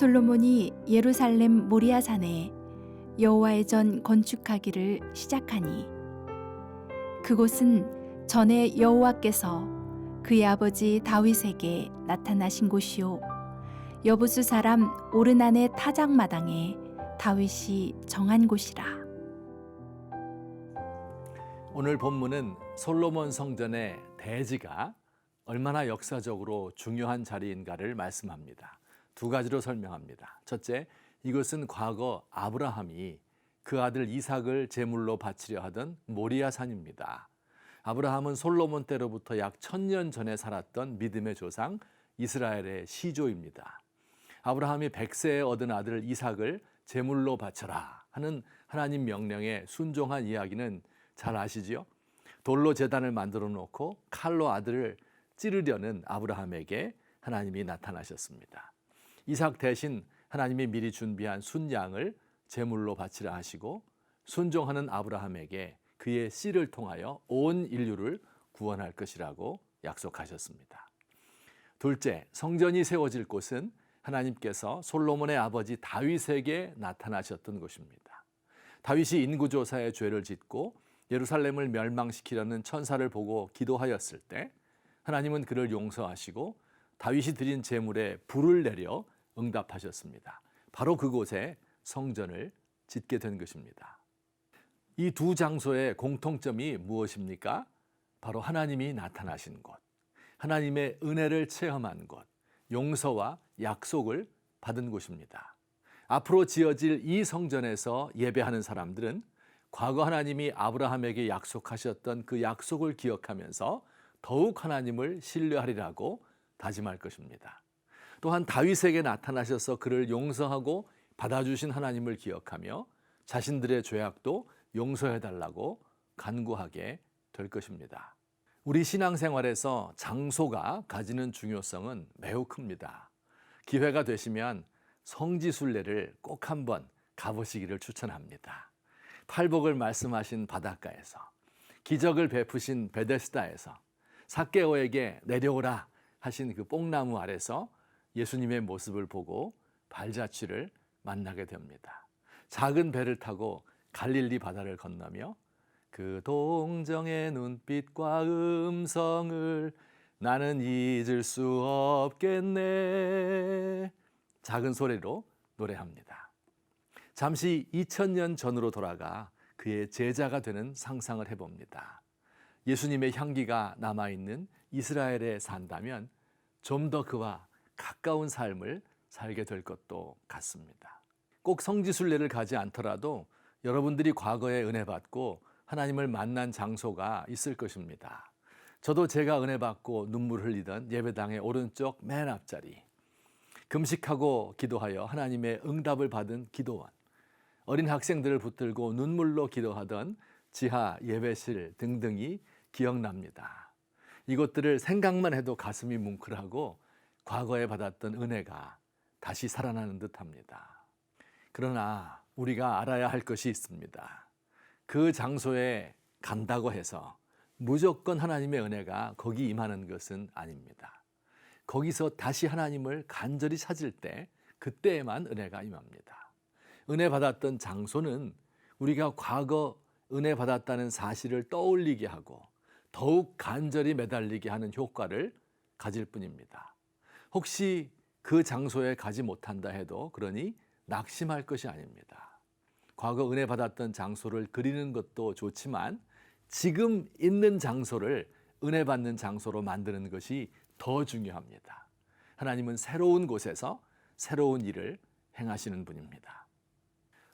솔로몬이 예루살렘 모리아산에 여호와의 전 건축하기를 시작하니 그곳은 전에 여호와께서 그의 아버지 다윗에게 나타나신 곳이요 여부수 사람 오르난의 타작마당에 다윗이 정한 곳이라. 오늘 본문은 솔로몬 성전의 대지가 얼마나 역사적으로 중요한 자리인가를 말씀합니다. 두 가지로 설명합니다. 첫째, 이것은 과거 아브라함이 그 아들 이삭을 제물로 바치려 하던 모리아 산입니다. 아브라함은 솔로몬 때로부터 약 1000년 전에 살았던 믿음의 조상 이스라엘의 시조입니다. 아브라함이 100세에 얻은 아들 이삭을 제물로 바쳐라 하는 하나님 명령에 순종한 이야기는 잘 아시지요? 돌로 제단을 만들어 놓고 칼로 아들을 찌르려는 아브라함에게 하나님이 나타나셨습니다. 이삭 대신 하나님이 미리 준비한 순양을 제물로 바치라 하시고 순종하는 아브라함에게 그의 씨를 통하여 온 인류를 구원할 것이라고 약속하셨습니다. 둘째, 성전이 세워질 곳은 하나님께서 솔로몬의 아버지 다윗에게 나타나셨던 곳입니다. 다윗이 인구조사의 죄를 짓고 예루살렘을 멸망시키려는 천사를 보고 기도하였을 때 하나님은 그를 용서하시고 다윗이 드린 제물에 불을 내려 응답하셨습니다. 바로 그곳에 성전을 짓게 된 것입니다. 이 두 장소의 공통점이 무엇입니까? 바로 하나님이 나타나신 곳, 하나님의 은혜를 체험한 곳, 용서와 약속을 받은 곳입니다. 앞으로 지어질 이 성전에서 예배하는 사람들은 과거 하나님이 아브라함에게 약속하셨던 그 약속을 기억하면서 더욱 하나님을 신뢰하리라고 다짐할 것입니다. 또한 다윗에게 나타나셔서 그를 용서하고 받아주신 하나님을 기억하며 자신들의 죄악도 용서해달라고 간구하게 될 것입니다. 우리 신앙생활에서 장소가 가지는 중요성은 매우 큽니다. 기회가 되시면 성지순례를 꼭 한번 가보시기를 추천합니다. 팔복을 말씀하신 바닷가에서, 기적을 베푸신 베데스다에서, 삭개오에게 내려오라 하신 그 뽕나무 아래서 예수님의 모습을 보고 발자취를 만나게 됩니다. 작은 배를 타고 갈릴리 바다를 건너며 그 동정의 눈빛과 음성을 나는 잊을 수 없겠네. 작은 소리로 노래합니다. 잠시 2000년 전으로 돌아가 그의 제자가 되는 상상을 해봅니다. 예수님의 향기가 남아있는 이스라엘에 산다면 좀 더 그와 가까운 삶을 살게 될 것도 같습니다. 꼭 성지순례를 가지 않더라도 여러분들이 과거에 은혜 받고 하나님을 만난 장소가 있을 것입니다. 저도 제가 은혜 받고 눈물 흘리던 예배당의 오른쪽 맨 앞자리, 금식하고 기도하여 하나님의 응답을 받은 기도원, 어린 학생들을 붙들고 눈물로 기도하던 지하 예배실 등등이 기억납니다. 이것들을 생각만 해도 가슴이 뭉클하고 과거에 받았던 은혜가 다시 살아나는 듯합니다. 그러나 우리가 알아야 할 것이 있습니다. 그 장소에 간다고 해서 무조건 하나님의 은혜가 거기 임하는 것은 아닙니다. 거기서 다시 하나님을 간절히 찾을 때 그때에만 은혜가 임합니다. 은혜 받았던 장소는 우리가 과거 은혜 받았다는 사실을 떠올리게 하고 더욱 간절히 매달리게 하는 효과를 가질 뿐입니다. 혹시 그 장소에 가지 못한다 해도 그러니 낙심할 것이 아닙니다. 과거 은혜 받았던 장소를 그리는 것도 좋지만 지금 있는 장소를 은혜 받는 장소로 만드는 것이 더 중요합니다. 하나님은 새로운 곳에서 새로운 일을 행하시는 분입니다.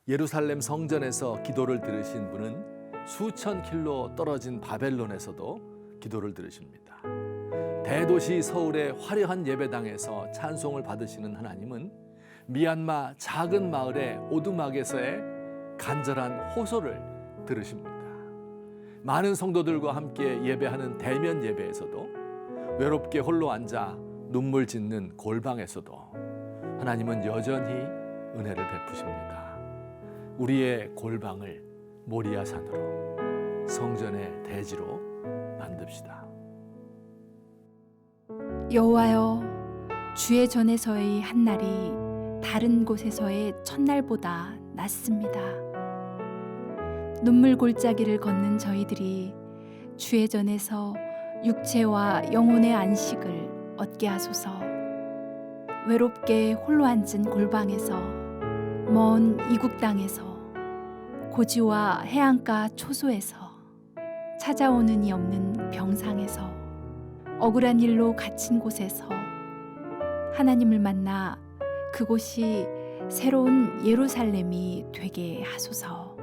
예루살렘 성전에서 기도를 들으신 분은 수천 킬로 떨어진 바벨론에서도 기도를 들으십니다. 대도시 서울의 화려한 예배당에서 찬송을 받으시는 하나님은 미얀마 작은 마을의 오두막에서의 간절한 호소를 들으십니다. 많은 성도들과 함께 예배하는 대면 예배에서도 외롭게 홀로 앉아 눈물 짓는 골방에서도 하나님은 여전히 은혜를 베푸십니다. 우리의 골방을 모리아산으로 성전의 대지로 만듭시다. 여호와여, 주의 전에서의 한날이 다른 곳에서의 첫날보다 낫습니다. 눈물 골짜기를 걷는 저희들이 주의 전에서 육체와 영혼의 안식을 얻게 하소서. 외롭게 홀로 앉은 골방에서, 먼 이국 땅에서, 고지와 해안가 초소에서, 찾아오는 이 없는 병상에서, 억울한 일로 갇힌 곳에서 하나님을 만나 그곳이 새로운 예루살렘이 되게 하소서.